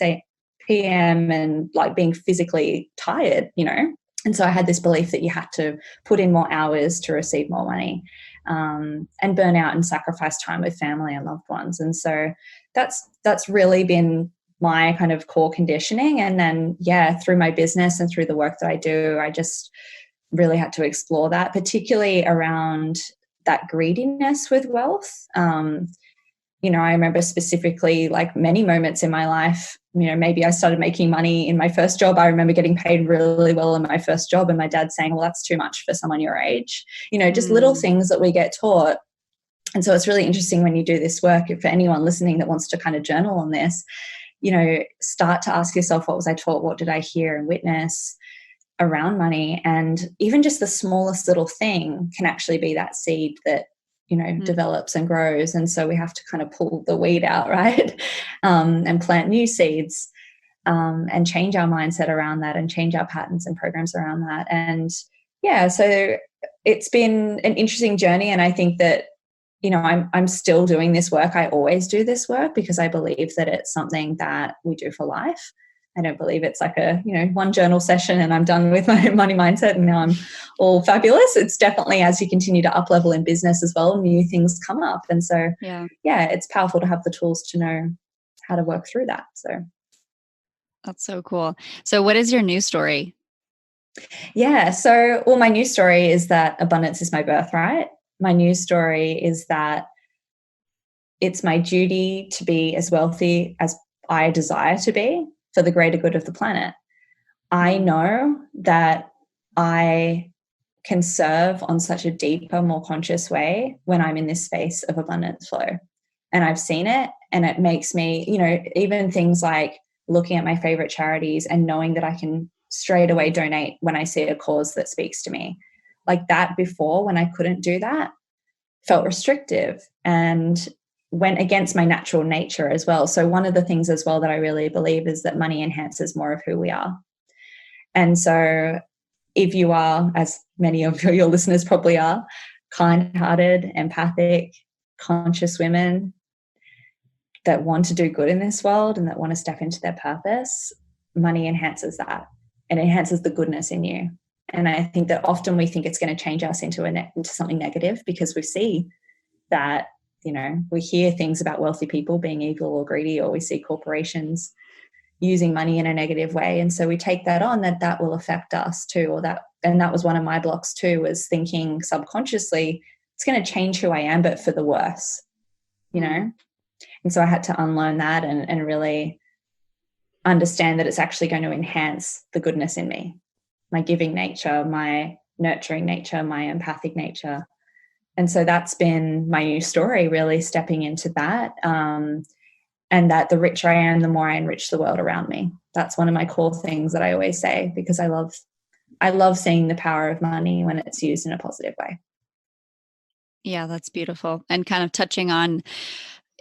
p.m. and like being physically tired, And so I had this belief that you had to put in more hours to receive more money, and burn out and sacrifice time with family and loved ones. And so that's really been my kind of core conditioning. And then, through my business and through the work that I do, I just really had to explore that, particularly around that greediness with wealth. I remember specifically like many moments in my life, maybe I started making money in my first job. I remember getting paid really well in my first job, and my dad saying, well, that's too much for someone your age, just little things that we get taught. And so it's really interesting when you do this work, for anyone listening that wants to kind of journal on this, start to ask yourself, what was I taught? What did I hear and witness around money? And even just the smallest little thing can actually be that seed that, develops and grows. And so we have to kind of pull the weed out, right? And plant new seeds, and change our mindset around that, and change our patterns and programs around that. And so it's been an interesting journey. And I think that, I'm still doing this work. I always do this work because I believe that it's something that we do for life. I don't believe it's like a, one journal session and I'm done with my money mindset and now I'm all fabulous. It's definitely, as you continue to up level in business as well, new things come up. And so, it's powerful to have the tools to know how to work through that. So that's so cool. So what is your news story? So, my news story is that abundance is my birthright. My news story is that it's my duty to be as wealthy as I desire to be for the greater good of the planet. I know that I can serve on such a deeper, more conscious way when I'm in this space of abundance flow. And I've seen it, and it makes me, even things like looking at my favorite charities and knowing that I can straight away donate when I see a cause that speaks to me. Like that before, when I couldn't do that, felt restrictive and went against my natural nature as well. So one of the things as well that I really believe is that money enhances more of who we are. And so if you are, as many of your listeners probably are, kind-hearted, empathic, conscious women that want to do good in this world and that want to step into their purpose, money enhances that. It enhances the goodness in you. And I think that often we think it's going to change us into something negative because we see that, we hear things about wealthy people being evil or greedy, or we see corporations using money in a negative way. And so we take that on, that will affect us too, and that was one of my blocks too, was thinking subconsciously, it's going to change who I am, but for the worse, And so I had to unlearn that and really understand that it's actually going to enhance the goodness in me, giving nature, my nurturing nature, my empathic nature. And so that's been my new story, really stepping into that. And that the richer I am, the more I enrich the world around me. That's one of my core things that I always say, because I love seeing the power of money when it's used in a positive way. Yeah, that's beautiful. And kind of touching on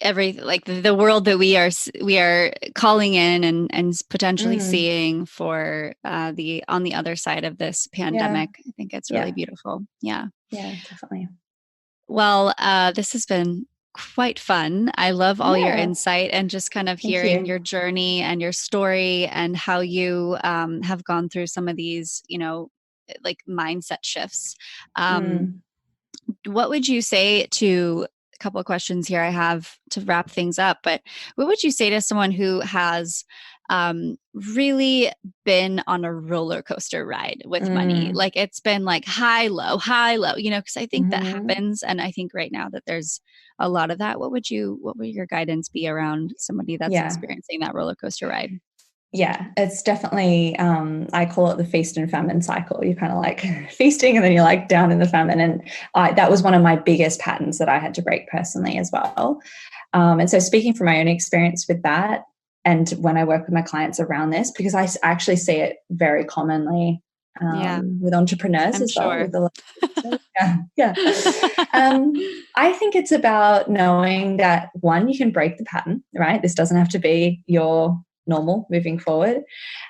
like the world that we are calling in and potentially seeing for on the other side of this pandemic. I think it's really beautiful. Yeah. Yeah, definitely. Well, this has been quite fun. I love all your insight and just kind of hearing your journey and your story and how you have gone through some of these, like mindset shifts. What would you say to a couple of questions here I have to wrap things up, but what would you say to someone who has really been on a roller coaster ride with money? Like it's been like high, low, because I think that happens. And I think right now that there's a lot of that. What would your guidance be around somebody that's experiencing that roller coaster ride? Yeah, it's definitely, I call it the feast and famine cycle. You're kind of like feasting and then you're like down in the famine. And that was one of my biggest patterns that I had to break personally as well. And so speaking from my own experience with that, and when I work with my clients around this, because I actually see it very commonly with entrepreneurs I'm as sure. well. I think it's about knowing that, one, you can break the pattern, right? This doesn't have to be your normal moving forward.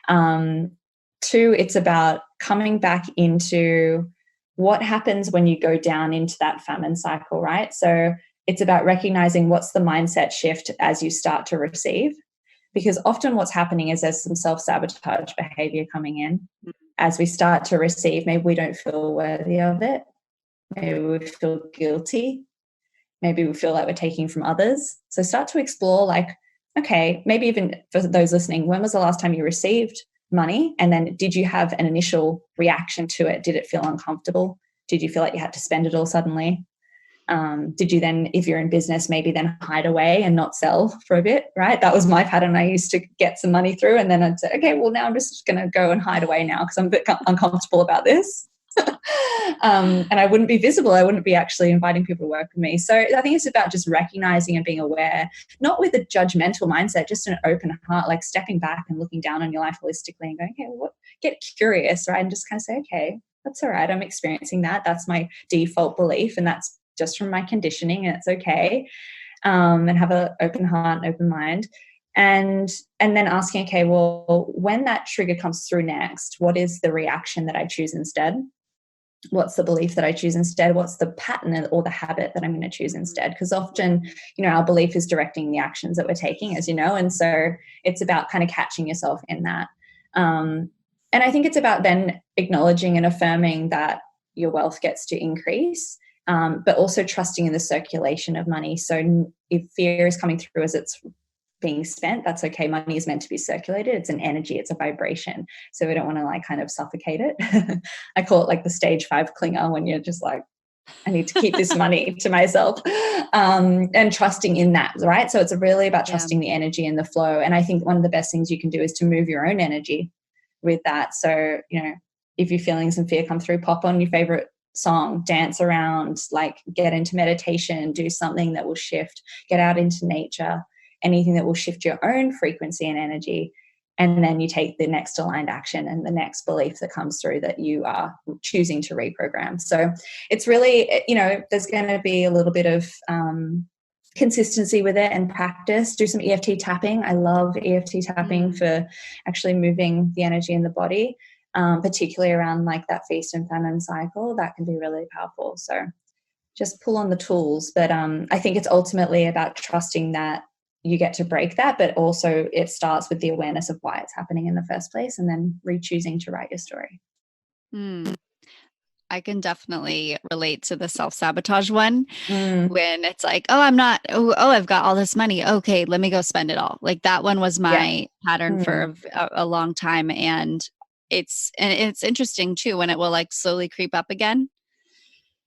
Two, it's about coming back into what happens when you go down into that famine cycle, right? So it's about recognizing what's the mindset shift as you start to receive, because often what's happening is there's some self-sabotage behavior coming in. As we start to receive, maybe we don't feel worthy of it. Maybe we feel guilty. Maybe we feel like we're taking from others. So start to explore, like, okay, maybe even for those listening, when was the last time you received money? And then did you have an initial reaction to it? Did it feel uncomfortable? Did you feel like you had to spend it all suddenly? Did you then, if you're in business, maybe then hide away and not sell for a bit, right? That was my pattern. I used to get some money through and then I'd say, okay, well, now I'm just going to go and hide away now because I'm a bit uncomfortable about this. And I wouldn't be visible. I wouldn't be actually inviting people to work with me. So I think it's about just recognizing and being aware, not with a judgmental mindset, just an open heart, like stepping back and looking down on your life holistically and going, okay, well, get curious, right? And just kind of say, okay, that's all right. I'm experiencing that. That's my default belief. And that's just from my conditioning, and it's okay. And have an open heart, open mind. And then asking, okay, well, when that trigger comes through next, what is the reaction that I choose instead? What's the belief that I choose instead? What's the pattern or the habit that I'm going to choose instead? Because often, our belief is directing the actions that we're taking, as you know, and so it's about kind of catching yourself in that. And I think it's about then acknowledging and affirming that your wealth gets to increase, but also trusting in the circulation of money. So if fear is coming through as it's being spent, that's okay. Money is meant to be circulated. It's an energy, it's a vibration. So we don't want to like kind of suffocate it. I call it like the stage 5 clinger, when you're just like, I need to keep this money to myself, and trusting in that, right? So it's really about trusting the energy and the flow. And I think one of the best things you can do is to move your own energy with that. So, if you're feeling some fear come through, pop on your favorite song, dance around, like get into meditation, do something that will shift, get out into nature, anything that will shift your own frequency and energy. And then you take the next aligned action and the next belief that comes through that you are choosing to reprogram. So it's really, there's going to be a little bit of consistency with it and practice. Do some EFT tapping. I love EFT tapping for actually moving the energy in the body, particularly around like that feast and famine cycle. That can be really powerful. So just pull on the tools. But I think it's ultimately about trusting that you get to break that, but also it starts with the awareness of why it's happening in the first place, and then re-choosing to write your story. I can definitely relate to the self-sabotage one when it's like, I've got all this money. Okay, let me go spend it all. Like that one was my pattern for a long time. And it's interesting too, when it will like slowly creep up again.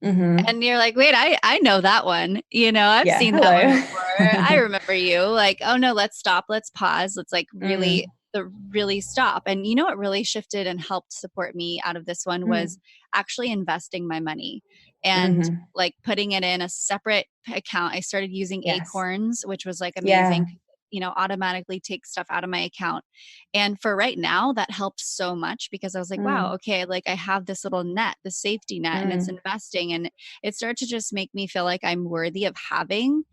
And you're like, wait, I know that one. I've seen that one before. I remember you. Like, oh no, let's stop. Let's pause. Let's like really really stop. And you know what really shifted and helped support me out of this one was actually investing my money and like putting it in a separate account. I started using Acorns, which was like amazing. You know, automatically take stuff out of my account. And for right now, that helped so much because I was like, wow, okay, like I have this little net, the safety net, and it's investing. And it started to just make me feel like I'm worthy of having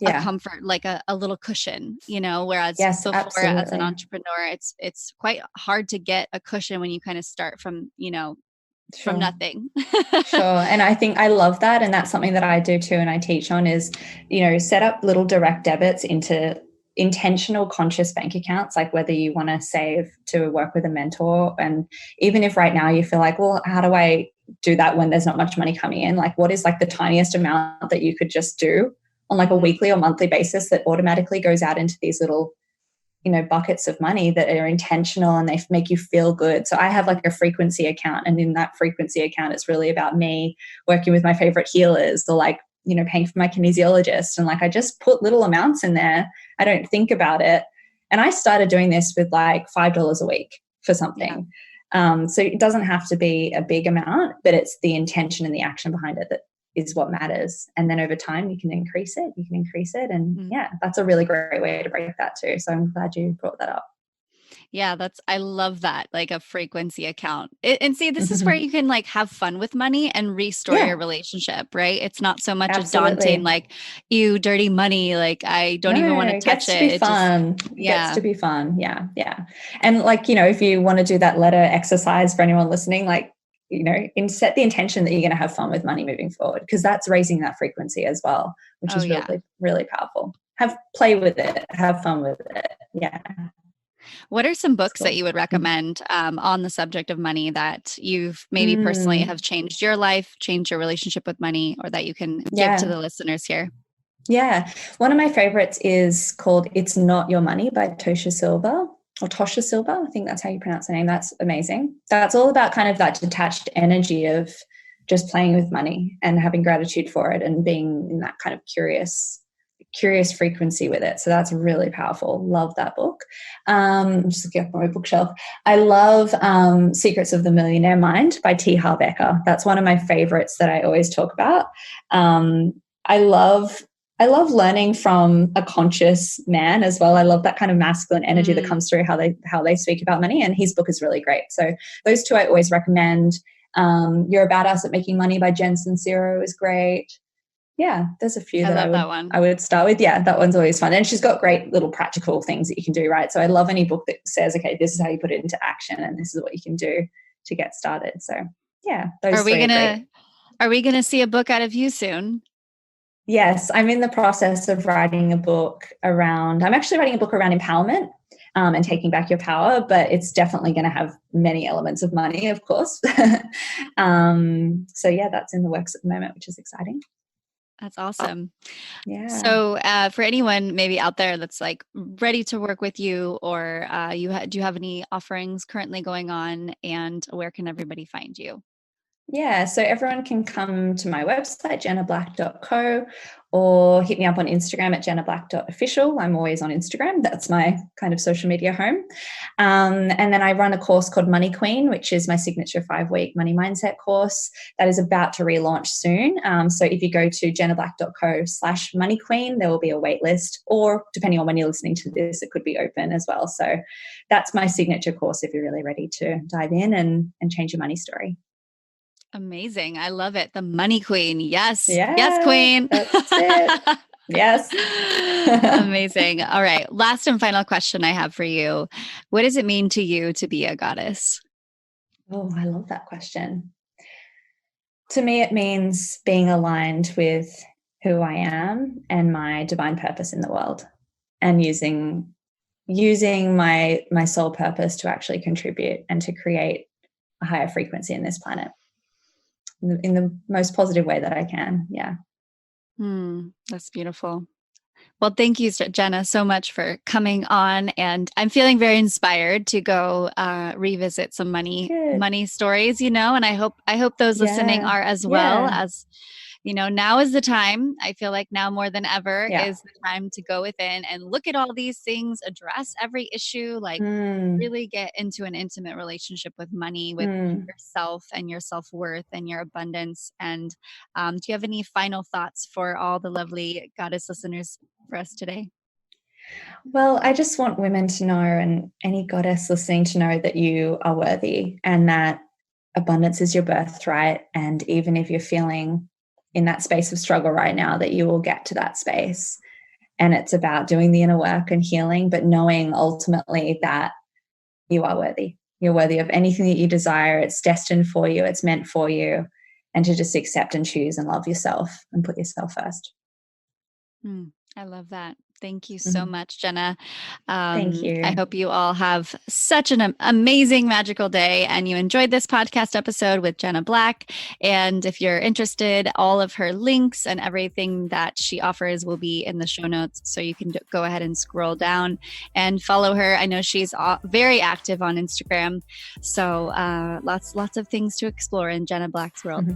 a comfort, like a little cushion, you know, whereas before as an entrepreneur, it's quite hard to get a cushion when you kind of start from, you know, from nothing. Sure. And I think I love that. And that's something that I do too. And I teach on is, you know, set up little direct debits into intentional conscious bank accounts, like whether you want to save to work with a mentor. And even if right now you feel like, well, how do I do that when there's not much money coming in? Like what is like the tiniest amount that you could just do on like a weekly or monthly basis that automatically goes out into these little, you know, buckets of money that are intentional and they make you feel good. So I have like a frequency account, and in that frequency account, it's really about me working with my favorite healers or like, you know, paying for my kinesiologist. And like, I just put little amounts in there. I don't think about it. And I started doing this with like $5 a week for something. So it doesn't have to be a big amount, but it's the intention and the action behind it that is what matters. And then over time you can increase it. And that's a really great way to break that too. So I'm glad you brought that up. Yeah, I love that, like a frequency account. And see, this is where you can like have fun with money and restore your relationship, right? It's not so much a daunting, like, you dirty money. Like, I don't even want to touch it. It gets to be fun. Yeah. Yeah. And like, you know, if you want to do that letter exercise for anyone listening, like, you know, set the intention that you're going to have fun with money moving forward, because that's raising that frequency as well, which is really, really powerful. Play with it, have fun with it. Yeah. What are some books that you would recommend on the subject of money that you've maybe personally have changed your life, changed your relationship with money, or that you can give to the listeners here? Yeah. One of my favorites is called It's Not Your Money by Tosha Silver. Or Tosha Silver, I think that's how you pronounce the name. That's amazing. That's all about kind of that detached energy of just playing with money and having gratitude for it and being in that kind of curious frequency with it. So that's really powerful. Love that book. Just looking up on my bookshelf. I love Secrets of the Millionaire Mind by T. Harv Eker. That's one of my favorites that I always talk about. I love learning from a conscious man as well. I love that kind of masculine energy that comes through how they speak about money, and his book is really great. So those two I always recommend. You're a Badass at Making Money by Jen Sincero is great. Yeah, there's a few I would start with. Yeah, that one's always fun. And she's got great little practical things that you can do, right? So I love any book that says, okay, this is how you put it into action and this is what you can do to get started. So yeah, those three are great. Are we gonna see a book out of you soon? Yes, I'm in the process of writing a book around empowerment and taking back your power, but it's definitely going to have many elements of money, of course. So yeah, that's in the works at the moment, which is exciting. That's awesome. Yeah. So for anyone maybe out there that's like ready to work with you, or do you have any offerings currently going on, and where can everybody find you? Yeah, so everyone can come to my website, jennablack.co, or hit me up on Instagram at jennablack.official. I'm always on Instagram. That's my kind of social media home. And then I run a course called Money Queen, which is my signature 5-week money mindset course that is about to relaunch soon. So if you go to jennablack.co/moneyqueen, there will be a wait list, or depending on when you're listening to this, it could be open as well. So that's my signature course if you're really ready to dive in and change your money story. Amazing. I love it. The Money Queen. Yes. Yeah, yes, Queen. That's it. Yes. Amazing. All right. Last and final question I have for you. What does it mean to you to be a goddess? Oh, I love that question. To me, it means being aligned with who I am and my divine purpose in the world, and using my soul purpose to actually contribute and to create a higher frequency in this planet in the most positive way that I can. Yeah. That's beautiful. Well, thank you, Jenna, so much for coming on. And I'm feeling very inspired to go revisit some money stories, and I hope those listening are as well, as now is the time. I feel like now more than ever Yeah. is the time to go within and look at all these things, address every issue, like really get into an intimate relationship with money, with yourself and your self-worth and your abundance. And do you have any final thoughts for all the lovely Goddess listeners for us today? Well, I just want women to know, and any goddess listening to know, that you are worthy and that abundance is your birthright. And even if you're feeling in that space of struggle right now, that you will get to that space. And it's about doing the inner work and healing, but knowing ultimately that you are worthy. You're worthy of anything that you desire. It's destined for you. It's meant for you. And to just accept and choose and love yourself and put yourself first. I love that. Thank you so much, Jenna. Thank you. I hope you all have such an amazing, magical day and you enjoyed this podcast episode with Jenna Black. And if you're interested, all of her links and everything that she offers will be in the show notes. So you can go ahead and scroll down and follow her. I know she's very active on Instagram. So lots of things to explore in Jenna Black's world.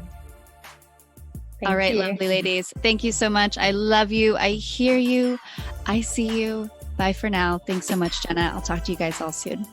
All right, lovely ladies. Thank you so much. I love you. I hear you. I see you. Bye for now. Thanks so much, Jenna. I'll talk to you guys all soon.